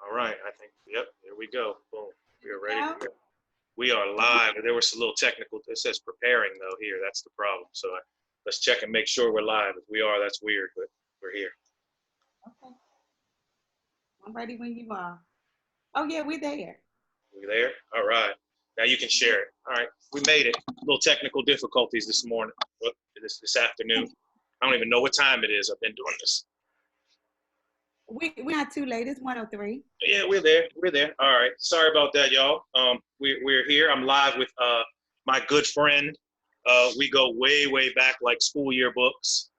All right, I think, yep, here we go. Boom. We are ready Yeah. to go. We are live. There was a little technical, it says preparing though here. That's the problem. So let's check and make sure we're live. If we are, that's weird, but we're here. Okay. I'm ready when you are. Oh yeah, we're there. We there? All right. Now you can share it. All right. We made it. A little technical difficulties this morning, this afternoon. I don't even know what time it is. I've been doing this. We're not too late. It's 1:03. Yeah, we're there. We're there. All right. Sorry about that, y'all. We're here. I'm live with my good friend. We go way back, like school yearbooks.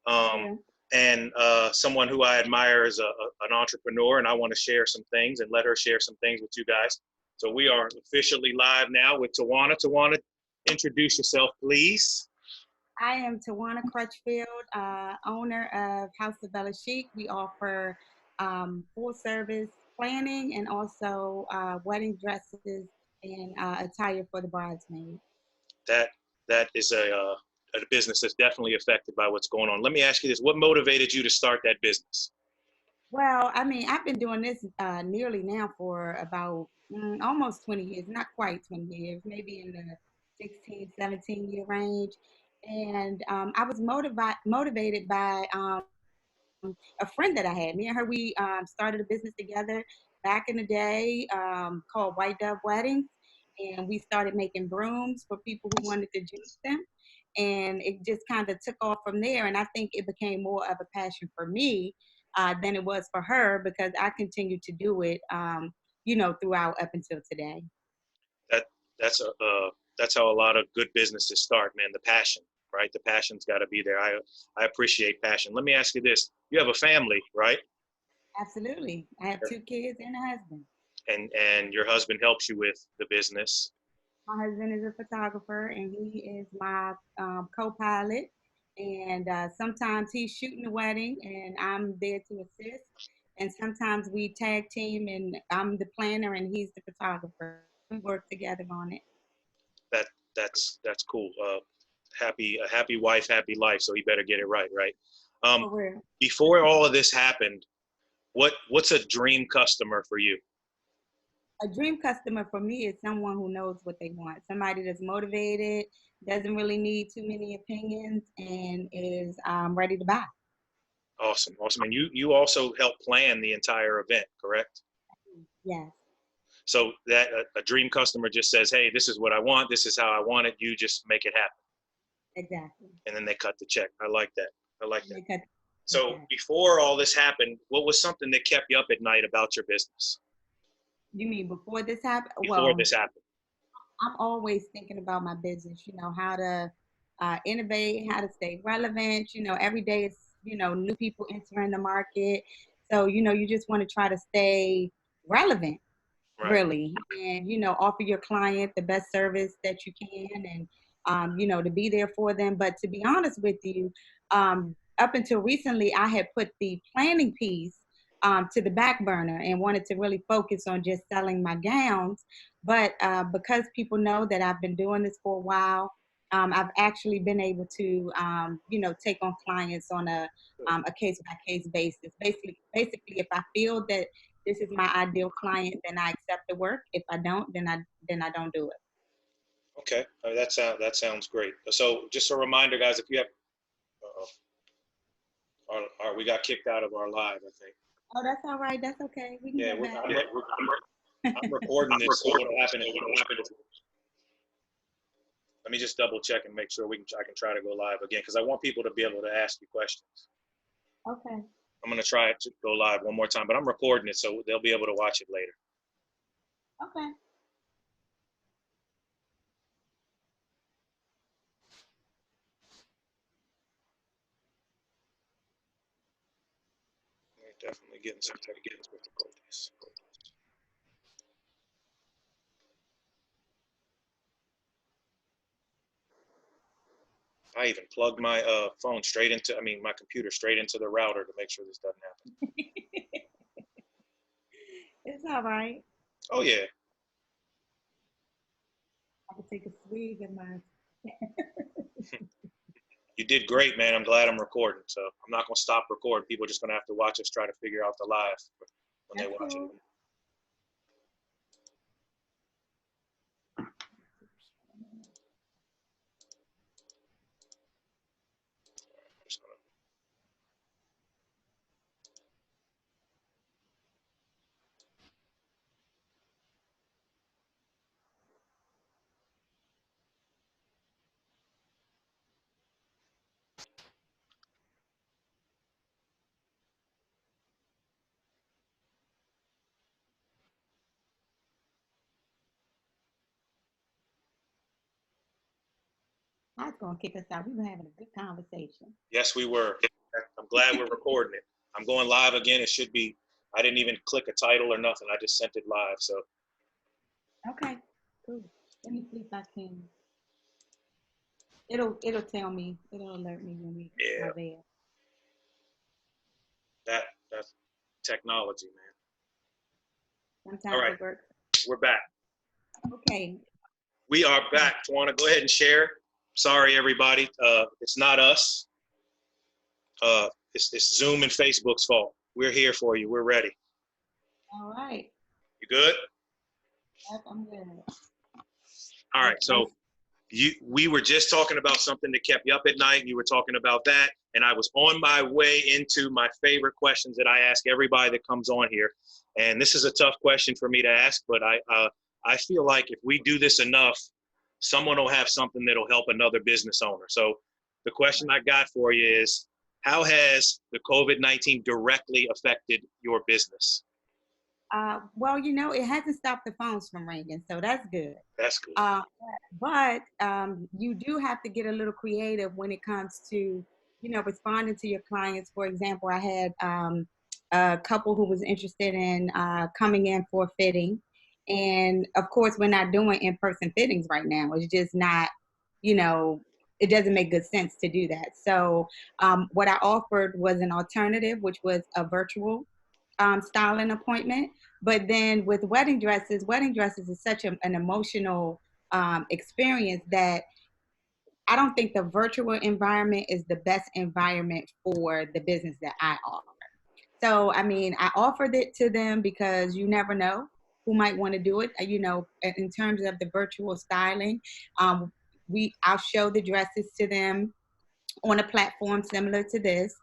Yeah. And someone who I admire as an entrepreneur, and I want to share some things and let her share some things with you guys. So we are officially live now with Towanna. Towanna, introduce yourself, please. I am Towanna Crutchfield, owner of House of BellaChic. We offer full service planning and also wedding dresses and attire for the bridesmaid. That is a business that's definitely affected by what's going on. Let me ask you this: what motivated you to start that business? Well, I mean, I've been doing this nearly now for about almost 20 years, not quite 20 years, maybe in the 16, 17-year range. And I was motivated by a friend that I had. Me and her, we started a business together back in the day called White Dove Weddings. And we started making brooms for people who wanted to juice them. And it just kind of took off from there. And I think it became more of a passion for me than it was for her because I continued to do it, throughout up until today. That that's how a lot of good businesses start, man. The passion, right? The passion's got to be there. I appreciate passion. Let me ask you this: you have a family, right? Absolutely. I have 2 kids and a husband. And your husband helps you with the business. My husband is a photographer and he is my co-pilot. And sometimes he's shooting the wedding and I'm there to assist. And sometimes we tag team and I'm the planner and he's the photographer. We work together on it. That that's cool. A happy wife, happy life. So he better get it right, right? For real. Before all of this happened, what's a dream customer for you? A dream customer for me is someone who knows what they want, somebody that's motivated, doesn't really need too many opinions, and is ready to buy. Awesome, awesome. And you also help plan the entire event, correct? Yes, So that a dream customer just says, "Hey, this is what I want. This is how I want it. You just make it happen." exactly. And then they cut the check. I like that. I like that. Because, So before all this happened, what was something that kept you up at night about your business? you mean before this happened? Before Well, this happened. I'm always thinking about my business, how to innovate, how to stay relevant. Every day is, new people entering the market. So, you just want to try to stay relevant, Right. really, and, offer your client the best service that you can and, to be there for them. But to be honest with you, up until recently, I had put the planning piece to the back burner and wanted to really focus on just selling my gowns. But because people know that I've been doing this for a while, I've actually been able to, take on clients on a case by case basis. Basically, if I feel that this is my ideal client, then I accept the work. If I don't, then I don't do it. Okay. That sounds great. So just a reminder, guys, if you have, we got kicked out of our live, I think. Oh, that's all right. That's okay. We can Yeah, go back. I'm recording this. So what'll happen is, let me just double check and make sure I can try to go live again because I want people to be able to ask you questions. Okay. I'm gonna try it to go live one more time, but I'm recording it so they'll be able to watch it later. Okay. We're definitely getting some technical difficulties. I even plugged my phone my computer straight into the router to make sure this doesn't happen. It's all right. Oh yeah. I can take a swig of my. You did great, man. I'm glad I'm recording. So I'm not gonna stop recording. People are just gonna have to watch us try to figure out the live when they That's watch cool. it. I was gonna kick us out. We were having a good conversation. Yes, we were. I'm glad we're recording it. I'm going live again. It should be. I didn't even click a title or nothing. I just sent it live. So Okay, cool. Let me see if I can. It'll tell me. It'll alert me when we yeah, are there. that's technology, man. All Sometimes right, it works. we're back. Okay. We are So, back. Tawanna, go ahead and share. Sorry, everybody. It's not us. It's Zoom and Facebook's fault. We're here for you. We're ready. all right. You good? Yep, I'm good. All right. I'm So we were just talking about something that kept you up at night, and you were talking about that, and I was on my way into my favorite questions that I ask everybody that comes on here. And this is a tough question for me to ask, but I feel like if we do this enough, someone will have something that'll help another business owner. So the question I got for you is, how has the COVID-19 directly affected your business? well, it hasn't stopped the phones from ringing, so that's good. That's good. Uh, but you do have to get a little creative when it comes to, responding to your clients. For example, I had a couple who was interested in coming in for a fitting, and of course, we're not doing in-person fittings right now. It's just not, you know, it doesn't make good sense to do that. So, what I offered was an alternative, which was a virtual styling appointment. But then with wedding dresses is such an emotional experience that I don't think the virtual environment is the best environment for the business that I offer. So, I mean, I offered it to them because you never know who might want to do it. In terms of the virtual styling, um, I'll show the dresses to them on a platform similar to this,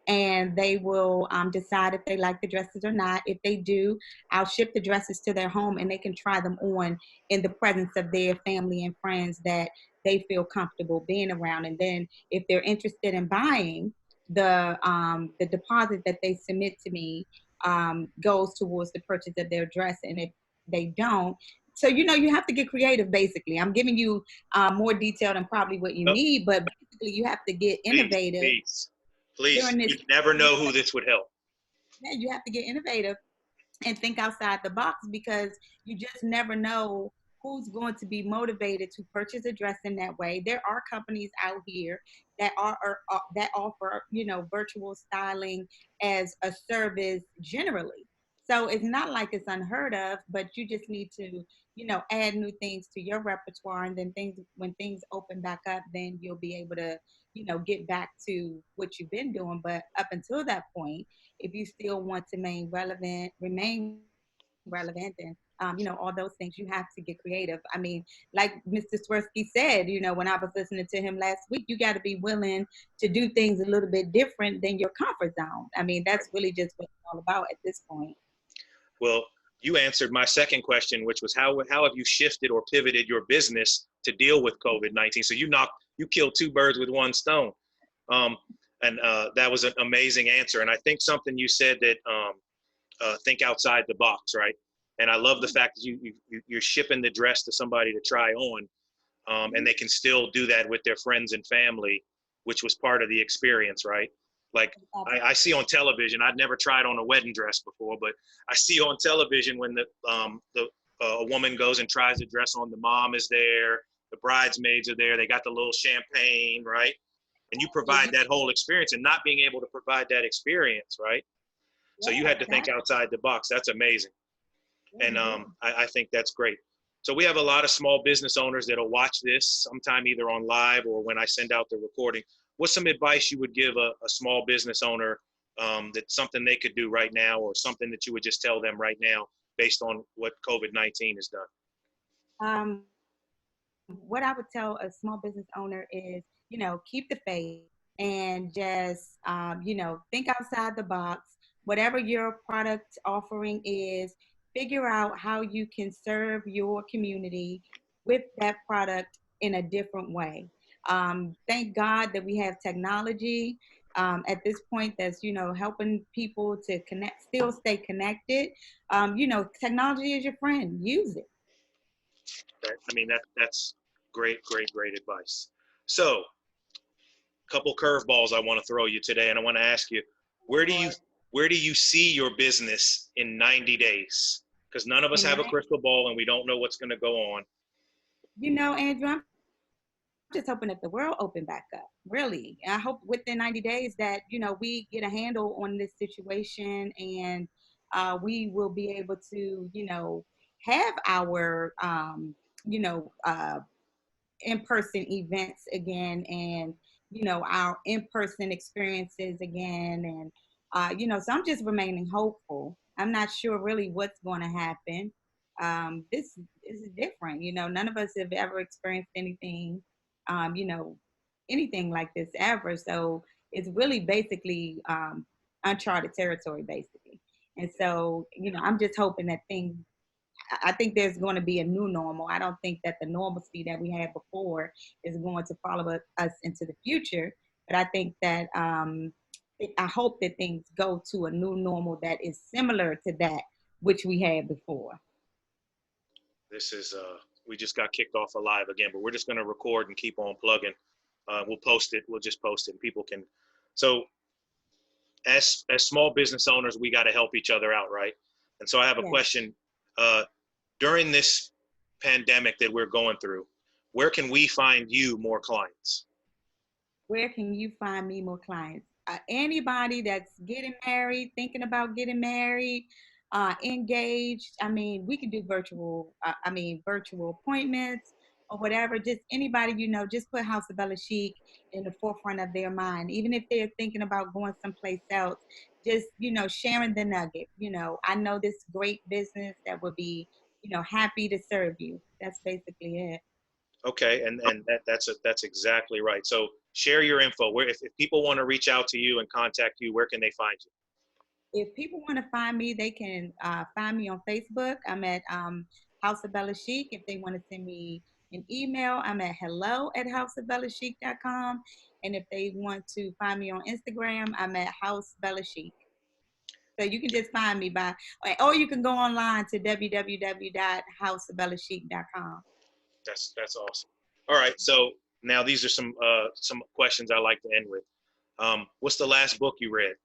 and they will decide if they like the dresses or not. If they do, I'll ship the dresses to their home and they can try them on in the presence of their family and friends that they feel comfortable being around. And then if they're interested in buying, the deposit that they submit to me goes towards the purchase of their dress. And if they don't, so you have to get creative. Basically, I'm giving you more detail than probably what you Yep. need, but basically you have to get Please, innovative please, please. during this. You never know who this would help. Yeah, you have to get innovative and think outside the box because you just never know who's going to be motivated to purchase a dress in that way. There are companies out here that that offer, virtual styling as a service generally. So it's not like it's unheard of, but you just need to, add new things to your repertoire, and then when things open back up, then you'll be able to, get back to what you've been doing. But up until that point, if you still want to remain relevant, and all those things, you have to get creative. I mean, like Mr. Swirsky said, when I was listening to him last week, you got to be willing to do things a little bit different than your comfort zone. I mean, that's really just what it's all about at this point. Well, you answered my second question, which was how have you shifted or pivoted your business to deal with COVID-19? So you killed two birds with one stone, um, and that was an amazing answer. And I think something you said that think outside the box, right? And I love the fact that you're shipping the dress to somebody to try on, and they can still do that with their friends and family, which was part of the experience, right? Like I see on television, I'd never tried on a wedding dress before, but I see on television when a woman goes and tries a dress on, the mom is there, the bridesmaids are there, they got the little champagne, right? And you provide that whole experience, and not being able to provide that experience, right? So you Yeah, had to think outside the box. That's amazing. And exactly. I think that's great. So we have a lot of small business owners that'll watch this sometime either on live or when I send out the recording. What's some advice you would give a small business owner that's something they could do right now, or something that you would just tell them right now based on what COVID-19 has done? Um, what I would tell a small business owner is, keep the faith and just, think outside the box. Whatever your product offering is, figure out how you can serve your community with that product in a different way. Thank God that we have technology at this point that's, helping people to still stay connected. Technology is your friend. Use it. Right? I mean, that's great, great, great advice. So, a couple curveballs I want to throw you today, and I want to ask you, where do you where do you see your business in 90 days? Because none of us And have a crystal ball, and we don't know what's going to go on. Andrew, I'm just hoping that the world open back up. Really, I hope within 90 days that we get a handle on this situation, and we will be able to have our you know uh, in-person events again, and our in-person experiences again, and so I'm just remaining hopeful. I'm not sure really what's going to happen. This is different. None of us have ever experienced anything, um, you know anything like this ever, so it's really basically uncharted territory basically. And so I'm just hoping that things I think there's going to be a new normal. I don't think that the normalcy that we had before is going to follow us into the future. But I think that I hope that things go to a new normal that is similar to that which we had before. This is we just got kicked off alive again, but we're just going to record and keep on plugging. We'll post it. We'll just post it, and people can. So, as small business owners, we got to help each other out, right? And so, I have a Yes. question. During this pandemic that we're going through, where can we find you more clients? Where can you find me more clients? Anybody that's getting married, thinking about getting married, engaged. I mean, we can do virtual. Virtual appointments or whatever. Just anybody just put House of BellaChic in the forefront of their mind, even if they're thinking about going someplace else. Just sharing the nugget. I know this great business that would be happy to serve you. That's basically it. Okay, and that's exactly right. So share your info. Where if people want to reach out to you and contact you, where can they find you? If people want to find me, they can find me on Facebook. I'm at House of BellaChic. If they want to send me an email, I'm at hello@houseofbellachic.com. And if they want to find me on Instagram, I'm at House BellaChic. So you can just find me or you can go online to www.houseofbellachic.com. That's awesome. All right, so now these are some questions I like to end with. What's the last book you read?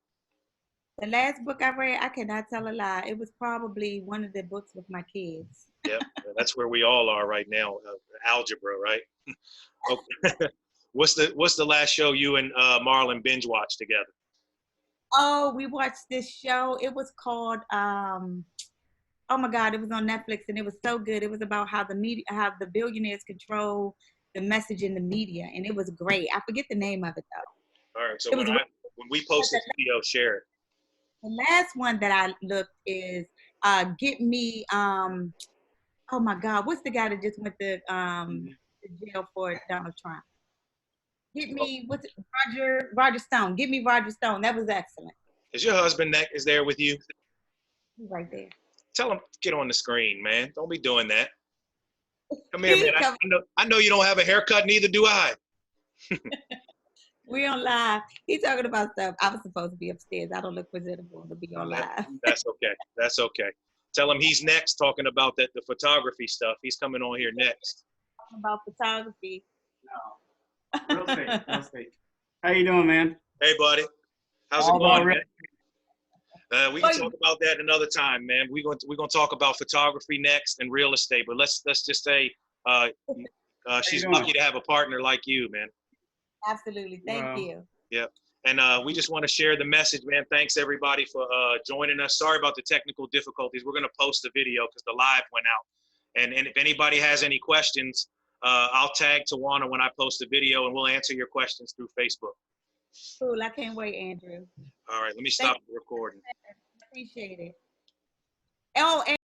The last book I read, I cannot tell a lie. It was probably one of the books with my kids. Yep, that's where we all are right now. Algebra, right? Okay. What's the last show you and Marlon binge watched together? Oh, we watched this show. It was called oh my God, it was on Netflix and it was so good. It was about how the billionaires control the message in the media, and it was great. I forget the name of it though. All right, so It was when we post this video, share it. the last one that I looked is Get Me oh my God, what's the guy that just went to jail for Donald Trump? Get Me what's it, Roger Stone. Get Me Roger Stone. That was excellent. Is your husband is there with you? He's right there. Tell him get on the screen, man. Don't be doing that. Come here, He's man. I know you don't have a haircut, neither do I. We on live. He's talking about stuff. I was supposed to be upstairs. I don't look presentable to be on live. That's okay. That's okay. Tell him he's next talking about the photography stuff. He's coming on here next. Talking about photography. No. Real estate. Real estate. How you doing, man? Hey, buddy. How's it All going, about man? We can talk about that another time, man. We're going to talk about photography next and real estate. But let's just say she's lucky to have a partner like you, man. Absolutely. Thank you. Yeah. And we just want to share the message, man. Thanks, everybody, for joining us. Sorry about the technical difficulties. We're going to post the video because the live went out. And if anybody has any questions, I'll tag Towanna when I post the video, and we'll answer your questions through Facebook. Cool. I can't wait, Andrew. All right. Let me stop the recording. Appreciate it. Oh, and